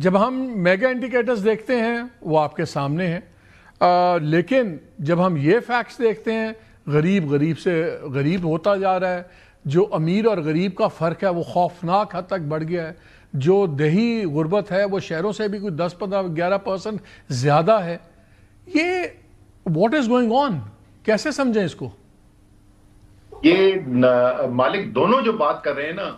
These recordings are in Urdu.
جب ہم میگا انڈیکیٹرز دیکھتے ہیں وہ آپ کے سامنے ہیں، لیکن جب ہم یہ فیکٹس دیکھتے ہیں غریب غریب سے غریب ہوتا جا رہا ہے، جو امیر اور غریب کا فرق ہے وہ خوفناک حد تک بڑھ گیا ہے، جو دیہی غربت ہے وہ شہروں سے بھی کوئی 10-15-11% زیادہ ہے. یہ واٹ از گوئنگ آن؟ کیسے سمجھیں اس کو؟ یہ مالک دونوں جو بات کر رہے ہیں نا،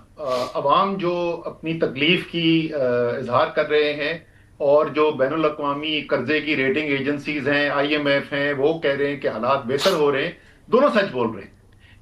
عوام جو اپنی تکلیف کی اظہار کر رہے ہیں اور جو بین الاقوامی قرضے کی ریٹنگ ایجنسیز ہیں، IMF ہیں، وہ کہہ رہے ہیں کہ حالات بہتر ہو رہے ہیں، دونوں سچ بول رہے ہیں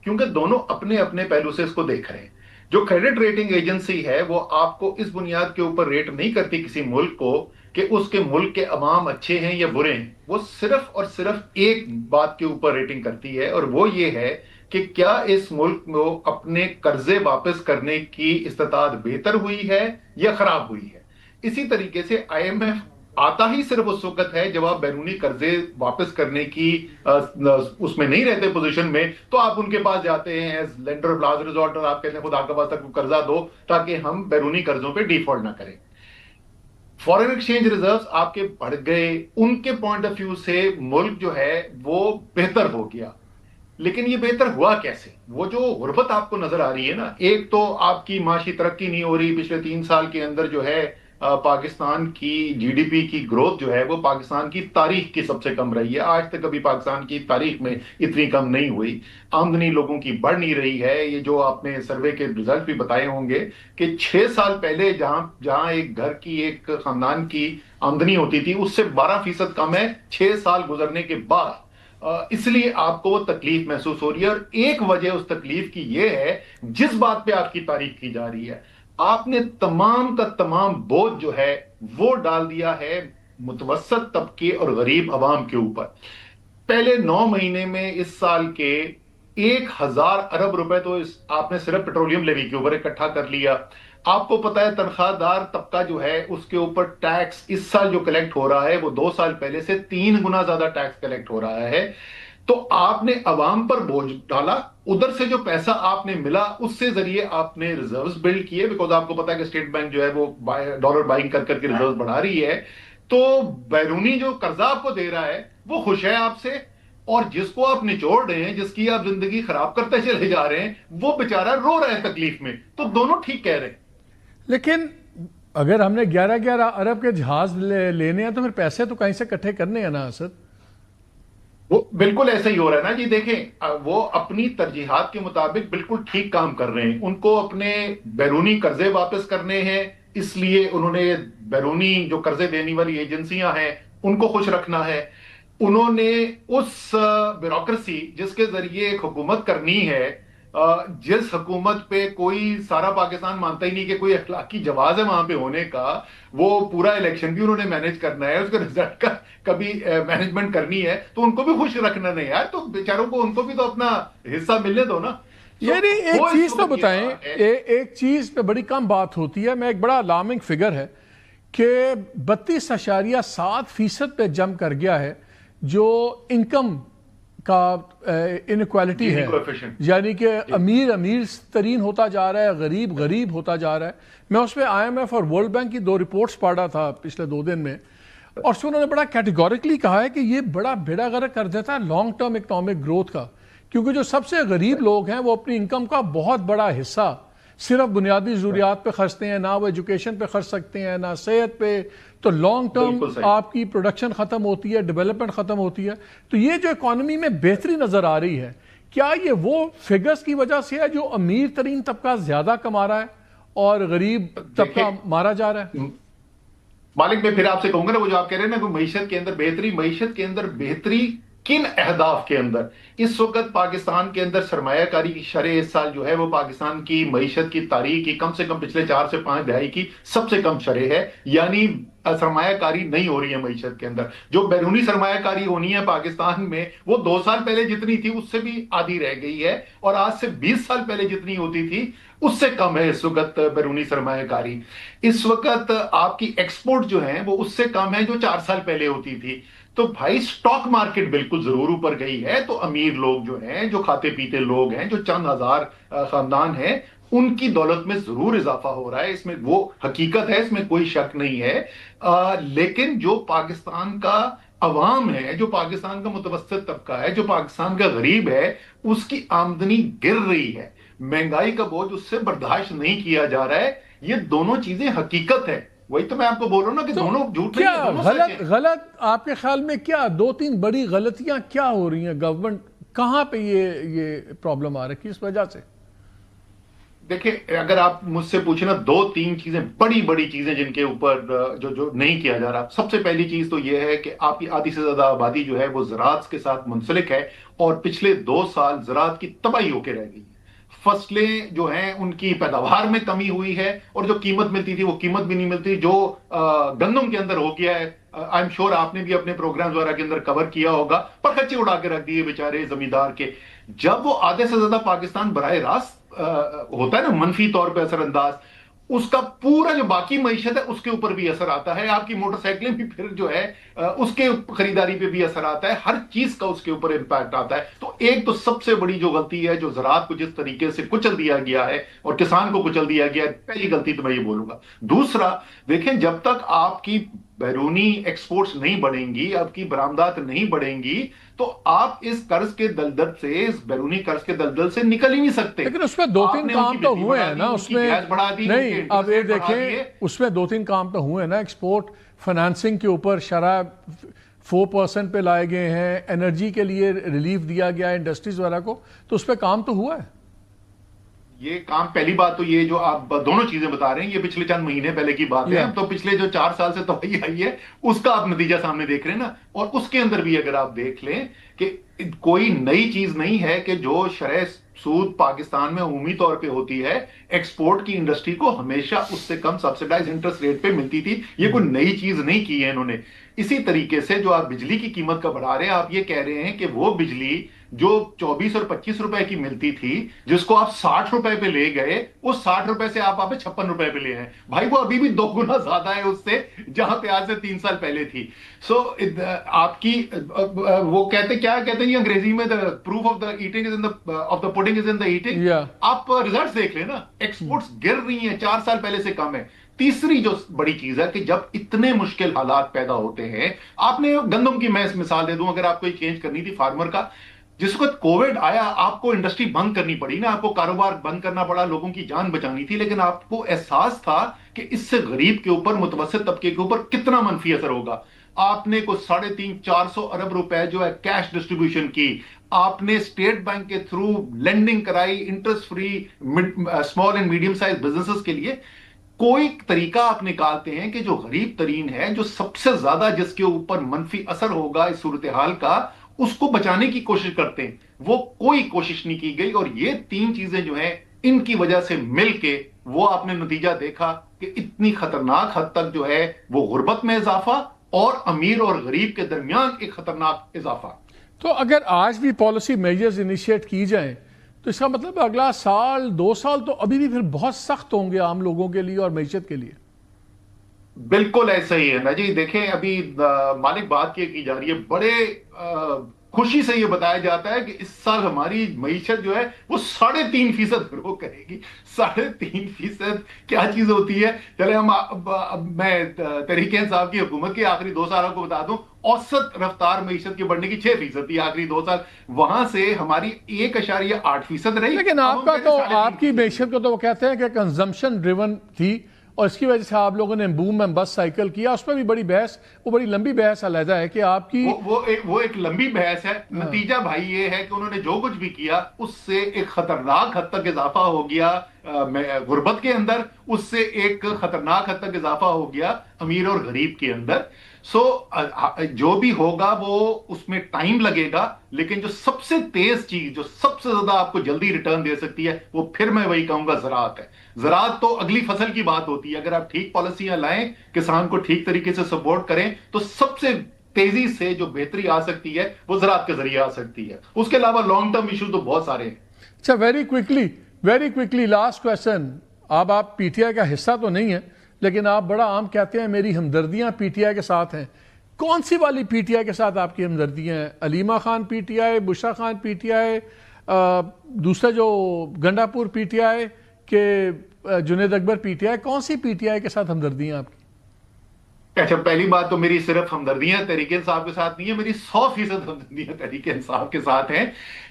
کیونکہ دونوں اپنے اپنے پہلو سے اس کو دیکھ رہے ہیں. جو کریڈٹ ریٹنگ ایجنسی ہے وہ آپ کو اس بنیاد کے اوپر ریٹ نہیں کرتی کسی ملک کو کہ اس کے ملک کے عوام اچھے ہیں یا برے ہیں. وہ صرف اور صرف ایک بات کے اوپر ریٹنگ کرتی ہے، اور وہ یہ ہے کہ کیا اس ملک میں اپنے قرضے واپس کرنے کی استطاعت بہتر ہوئی ہے یا خراب ہوئی ہے. اسی طریقے سے IMF آتا ہی صرف اس وقت ہے جب آپ بیرونی قرضے واپس کرنے کی اس میں نہیں رہتے پوزیشن میں، تو آپ ان کے پاس جاتے ہیں as lander of last resort, اور آپ کہتے ہیں خدا کا واسطہ کوئی قرضہ دو تاکہ ہم بیرونی قرضوں پہ ڈیفالٹ نہ کریں. فارن ایکسچینج ریزروز آپ کے بڑھ گئے، ان کے پوائنٹ آف ویو سے ملک جو ہے وہ بہتر ہو گیا. لیکن یہ بہتر ہوا کیسے؟ وہ جو غربت آپ کو نظر آ رہی ہے نا، ایک تو آپ کی معاشی ترقی نہیں ہو رہی. پچھلے 3 سال کے اندر جو ہے پاکستان کی GDP کی گروتھ جو ہے وہ پاکستان کی تاریخ کی سب سے کم رہی ہے. آج تک کبھی پاکستان کی تاریخ میں اتنی کم نہیں ہوئی. آمدنی لوگوں کی بڑھ نہیں رہی ہے. یہ جو آپ نے سروے کے رزلٹ بھی بتائے ہوں گے کہ 6 سال پہلے جہاں ایک گھر کی ایک خاندان کی آمدنی ہوتی تھی اس سے 12% کم ہے 6 سال گزرنے کے بعد. اس لیے آپ کو وہ تکلیف محسوس ہو رہی ہے، اور ایک وجہ اس تکلیف کی یہ ہے جس بات پہ آپ کی تعریف کی جا رہی ہے، آپ نے تمام کا تمام بوجھ جو ہے وہ ڈال دیا ہے متوسط طبقے اور غریب عوام کے اوپر. پہلے 9 مہینے میں اس سال کے 1000 ارب روپے تو آپ نے صرف پیٹرولیم لیوی کے اوپر اکٹھا کر لیا. آپ کو پتا ہے تنخواہ دار طبقہ جو ہے اس کے اوپر ٹیکس اس سال جو کلیکٹ ہو رہا ہے وہ 2 سال پہلے سے 3 گنا زیادہ ٹیکس کلیکٹ ہو رہا ہے. تو آپ نے عوام پر بوجھ ڈالا، ادھر سے جو پیسہ آپ نے ملا اس سے ذریعے آپ نے ریزروز بلڈ کیے، بیکاز آپ کو پتا ہے کہ اسٹیٹ بینک جو ہے وہ ڈالر بائنگ کر کے ریزروز بڑھا رہی ہے. تو بیرونی جو قرضہ آپ کو دے رہا ہے وہ خوش ہے آپ سے، اور جس کو آپ نچوڑ رہے ہیں، جس کی آپ زندگی خراب کرتے چلے جا رہے ہیں، وہ بیچارہ رو رہا ہے تکلیف میں. تو دونوں ٹھیک کہہ رہے ہیں. لیکن اگر ہم نے 11 ارب کے جہاز لینے ہیں تو پھر پیسے تو کہیں سے اکٹھے کرنے ہیں نا اسد؟ وہ بالکل ایسا ہی ہو رہا ہے نا جی. دیکھیں وہ اپنی ترجیحات کے مطابق بالکل ٹھیک کام کر رہے ہیں. ان کو اپنے بیرونی قرضے واپس کرنے ہیں، اس لیے انہوں نے بیرونی جو قرضے دینے والی ایجنسیاں ہیں ان کو خوش رکھنا ہے. انہوں نے اس بیوروکریسی جس کے ذریعے ایک حکومت کرنی ہے، جس حکومت پہ کوئی سارا پاکستان مانتا ہی نہیں کہ کوئی اخلاقی جواز ہے وہاں پہ ہونے کا، وہ پورا الیکشن بھی انہوں نے مینج کرنا ہے، اس کے رزلٹ کا کبھی مینجمنٹ کرنی ہے، تو ان کو بھی خوش رکھنا نہیں یار. تو بیچاروں کو ان کو بھی تو اپنا حصہ ملنے دو نا. یعنی ایک چیز تو بتائیں، ایک چیز پہ بڑی کم بات ہوتی ہے، میں ایک بڑا الارمنگ فگر ہے کہ 32.7% پہ جم کر گیا ہے جو انکم کا انیکوالٹی ہے. یعنی کہ امیر ترین ہوتا جا رہا ہے، غریب غریب ہوتا جا رہا ہے. میں اس پہ IMF اور ورلڈ بینک کی 2 رپورٹس پڑھ رہا تھا پچھلے 2 دن میں، اور اس میں انہوں نے بڑا کیٹیگوریکلی کہا ہے کہ یہ بڑا بیڑا غرق کر دیتا ہے لانگ ٹرم اکنامک گروتھ کا، کیونکہ جو سب سے غریب لوگ ہیں وہ اپنی انکم کا بہت بڑا حصہ صرف بنیادی ضروریات پہ خرچتے ہیں، نہ وہ ایجوکیشن پہ خرچ سکتے ہیں، نہ صحت پہ. تو لانگ ٹرم آپ کی پروڈکشن ختم ہوتی ہے، ڈیولپمنٹ ختم ہوتی ہے. تو یہ جو اکانومی میں بہتری نظر آ رہی ہے، کیا یہ وہ فگرز کی وجہ سے ہے جو امیر ترین طبقہ زیادہ کما رہا ہے اور غریب طبقہ مارا جا رہا ہے؟ مالک میں پھر آپ سے کہوں گا نا، وہ جو آپ کہہ رہے ہیں نا معیشت کے اندر بہتری کن اہداف کے اندر؟ اس وقت پاکستان کے اندر سرمایہ کاری کی شرح اس سال جو ہے وہ پاکستان کی معیشت کی تاریخ کی کم سے کم پچھلے 4 سے 5 دہائی کی سب سے کم شرح ہے. یعنی سرمایہ کاری نہیں ہو رہی ہے معیشت کے اندر. جو بیرونی سرمایہ کاری ہونی ہے پاکستان میں وہ 2 سال پہلے جتنی تھی اس سے بھی آدھی رہ گئی ہے، اور آج سے 20 سال پہلے جتنی ہوتی تھی اس سے کم ہے اس وقت بیرونی سرمایہ کاری. اس وقت آپ کی ایکسپورٹ جو ہیں وہ اس سے کم ہے جو 4 سال پہلے ہوتی تھی. تو بھائی سٹاک مارکیٹ بالکل ضرور اوپر گئی ہے. تو امیر لوگ جو ہیں، جو کھاتے پیتے لوگ ہیں، جو چند ہزار خاندان ہیں، ان کی دولت میں ضرور اضافہ ہو رہا ہے، اس میں وہ حقیقت ہے، اس میں کوئی شک نہیں ہے، لیکن جو پاکستان کا عوام ہے، جو پاکستان کا متوسط طبقہ ہے، جو پاکستان کا غریب ہے، اس کی آمدنی گر رہی ہے، مہنگائی کا بوجھ اس سے برداشت نہیں کیا جا رہا ہے، یہ دونوں چیزیں حقیقت ہے، وہی تو میں آپ کو بول رہا ہوں نا کہ دونوں جھوٹ نہیں ہیں، دونوں غلط آپ کے خیال میں کیا 2-3 بڑی غلطیاں کیا ہو رہی ہیں گورنمنٹ کہاں پہ یہ پرابلم آ رہی ہے کس وجہ سے؟ دیکھیں اگر آپ مجھ سے پوچھیں نا 2-3 چیزیں بڑی چیزیں جن کے اوپر جو نہیں کیا جا رہا، سب سے پہلی چیز تو یہ ہے کہ آپ کی آدھی سے زیادہ آبادی جو ہے وہ زراعت کے ساتھ منسلک ہے، اور پچھلے 2 سال زراعت کی تباہی ہو کے رہ گئی ہے، فصلیں جو ہیں ان کی پیداوار میں کمی ہوئی ہے، اور جو قیمت ملتی تھی وہ قیمت بھی نہیں ملتی، جو گندم کے اندر ہو گیا ہے، آئی ایم شور آپ نے بھی اپنے پروگرام وغیرہ کے اندر کور کیا ہوگا، پر خرچے اڑا کے رکھ دیے بیچارے زمیندار کے، جب وہ آدھے سے زیادہ پاکستان براہ راست ہوتا ہے نا منفی طور پہ اثر انداز، اس کا پورا جو باقی معیشت ہے اس کے اوپر بھی اثر آتا ہے، آپ کی موٹر سائیکلیں بھی پھر جو ہے اس کے خریداری پہ بھی اثر آتا ہے، ہر چیز کا اس کے اوپر امپیکٹ آتا ہے۔ تو ایک تو سب سے بڑی جو غلطی ہے، جو زراعت کو جس طریقے سے کچل دیا گیا ہے اور کسان کو کچل دیا گیا ہے، پہلی غلطی تو میں یہ بولوں گا۔ دوسرا، دیکھیں جب تک آپ کی بیرونی ایکسپورٹس نہیں بڑھیں گی، آپ کی برآمدات نہیں بڑھیں گی، تو آپ اس قرض کے دلدل سے، اس بیرونی قرض کے دلدل سے نکل ہی نہیں سکتے۔ لیکن اس میں 2-3 کام تو ہوئے ہیں نا، اس میں نہیں، اب یہ دیکھیں اس میں 2-3 کام تو ہوئے ہیں نا، ایکسپورٹ فنانسنگ کے اوپر شرح 4% پہ لائے گئے ہیں، انرجی کے لیے ریلیف دیا گیا ہے انڈسٹریز وغیرہ کو، تو اس پہ کام تو ہوا ہے۔ یہ کام، پہلی بات تو یہ جو آپ دونوں چیزیں بتا رہے ہیں یہ پچھلے چند مہینے پہلے کی بات ہے، اب تو پچھلے جو 4 سال سے تباہی آئی ہے اس کا آپ نتیجہ سامنے دیکھ رہے ہیں نا، اور اس کے اندر بھی اگر آپ دیکھ لیں کہ کوئی نئی چیز نہیں ہے کہ جو شرح سود پاکستان میں عمومی طور پہ ہوتی ہے، ایکسپورٹ کی انڈسٹری کو ہمیشہ اس سے کم سبسیڈائز انٹرسٹ ریٹ پہ ملتی تھی، یہ کوئی نئی چیز نہیں کی ہے انہوں نے۔ اسی طریقے سے جو آپ بجلی کی قیمت کا بڑھا رہے ہیں، آپ یہ کہہ رہے ہیں کہ وہ بجلی جو 24 اور 25 روپے کی ملتی تھی، جس کو آپ 60 روپے پہ لے گئے، اس 60 روپے سے آپ 56 روپے پہ لے ہیں، بھائی وہ ابھی بھی 2 گنا زیادہ ہے اس سے جہاں پہ آج سے 3 سال پہلے تھی۔ سو آپ کی وہ کیا کہتے ہیں انگریزی میں proof of the eating is in the of the pudding is in the eating, آپ ریزلٹس دیکھ لیں نا، ایکسپورٹس گر رہی ہیں، 4 سال پہلے سے کم ہے۔ تیسری جو بڑی چیز ہے کہ جب اتنے مشکل حالات پیدا ہوتے ہیں، آپ نے گندم کی میں مثال دے دوں، اگر آپ کو چینج کرنی تھی فارمر کا، جس وقت کووڈ آیا آپ کو انڈسٹری بند کرنی پڑی نا، آپ کو کاروبار بند کرنا پڑا، لوگوں کی جان بچانی تھی، لیکن آپ کو احساس تھا کہ اس سے غریب کے اوپر، متوسط طبقے کے اوپر کتنا منفی اثر ہوگا۔ آپ نے کوئی 350-400 ارب روپے جو ہے کیش ڈسٹریبیوشن کی، آپ نے اسٹیٹ بینک کے تھرو لینڈنگ کرائی interest free small and medium size businesses کے لیے۔ کوئی طریقہ آپ نکالتے ہیں کہ جو غریب ترین ہے، جو سب سے زیادہ جس کے اوپر منفی اثر ہوگا اس صورتحال کا، اس کو بچانے کی کوشش کرتے ہیں، وہ کوئی کوشش نہیں کی گئی، اور یہ 3 چیزیں جو ہیں ان کی وجہ سے مل کے وہ آپ نے نتیجہ دیکھا کہ اتنی خطرناک حد تک جو ہے وہ غربت میں اضافہ اور امیر اور غریب کے درمیان ایک خطرناک اضافہ۔ تو اگر آج بھی پالیسی میجرز انیشیٹ کی جائیں تو اس کا مطلب اگلا سال 2 سال تو ابھی بھی پھر بہت سخت ہوں گے عام لوگوں کے لیے اور معیشت کے لیے۔ بالکل ایسا ہی ہے نا جی، دیکھیں ابھی مالک بات کی جا رہی ہے، بڑے خوشی سے یہ بتایا جاتا ہے کہ اس سال ہماری معیشت جو ہے وہ 3.5% گرو کرے گی۔ 3.5% کیا چیز ہوتی ہے؟ چلے میں تحریک انصاف کی حکومت کے آخری 2 سالوں کو بتا دوں، اوسط رفتار معیشت کے بڑھنے کی 6% تھی آخری 2 سال، وہاں سے ہماری 1.8% رہی۔ لیکن آپ کی معیشت کو تو وہ کہتے ہیں کہ کنزمپشن ڈریون تھی، اور اس کی وجہ سے آپ لوگوں نے بوم اینڈ بس سائیکل کیا، اس پہ بھی بڑی بحث، وہ بڑی لمبی بحث علیحدہ ہے کہ آپ کی وہ ایک لمبی بحث ہے۔ نتیجہ بھائی یہ ہے کہ انہوں نے جو کچھ بھی کیا اس سے ایک خطرناک حد تک اضافہ ہو گیا غربت کے اندر، اس سے ایک خطرناک حد تک اضافہ ہو گیا امیر اور غریب کے اندر۔ سو جو بھی ہوگا وہ اس میں ٹائم لگے گا، لیکن جو سب سے تیز چیز، جو سب سے زیادہ آپ کو جلدی ریٹرن دے سکتی ہے، وہ پھر میں وہی کہوں گا زراعت ہے۔ زراعت تو اگلی فصل کی بات ہوتی ہے، اگر آپ ٹھیک پالیسیاں لائیں، کسان کو ٹھیک طریقے سے سپورٹ کریں، تو سب سے تیزی سے جو بہتری آ سکتی ہے وہ زراعت کے ذریعے آ سکتی ہے۔ اس کے علاوہ لانگ ٹرم ایشو تو بہت سارے ہیں۔ اچھا، ویری کوئکلی لاسٹ کویسچن، آپ پی ٹی آئی کا حصہ تو نہیں ہے لیکن آپ بڑا عام کہتے ہیں میری ہمدردیاں پی ٹی آئی کے ساتھ ہیں، کون سی والی پی ٹی آئی کے ساتھ آپ کی ہمدردیاں ہیں؟ Alima Khan P T I, Bushra Khan P T I, دوسرا جو گنڈا پور پی ٹی آئی، کہ جنید اکبر پی ٹی آئی، کون سی پی ٹی آئی کے ساتھ ہمدردی ہیں آپ کی؟ اچھا، پہلی بات تو میری صرف ہمدردیاں تحریک انصاف کے ساتھ نہیں ہے، میری 100% ہمدردیاں تحریک انصاف کے ساتھ ہیں.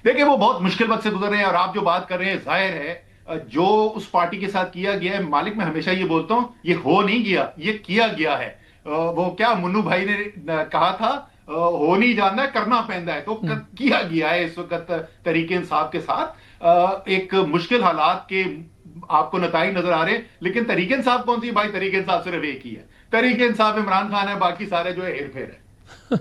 دیکھیں وہ بہت مشکل وقت سے گزر رہے ہیں، اور آپ جو بات کر رہے ہیں ظاہر ہے جو اس پارٹی کے ساتھ کیا گیا ہے، مالک میں ہمیشہ یہ بولتا ہوں یہ ہو نہیں گیا، یہ کیا گیا ہے. وہ کیا منو بھائی نے کہا تھا، ہو نہیں جانا ہے کرنا پہنتا ہے، تو کیا گیا ہے اس وقت تحریک انصاف کے ساتھ. ایک مشکل حالات کے آپ کو نتائج نظر آ رہے ہیں، لیکن تحریک انصاف کون سی؟ بھائی تحریک انصاف صرف ایک ہی ہے، تحریک انصاف عمران خان ہے، باقی سارے جو ہے ہیر پھیر ہے.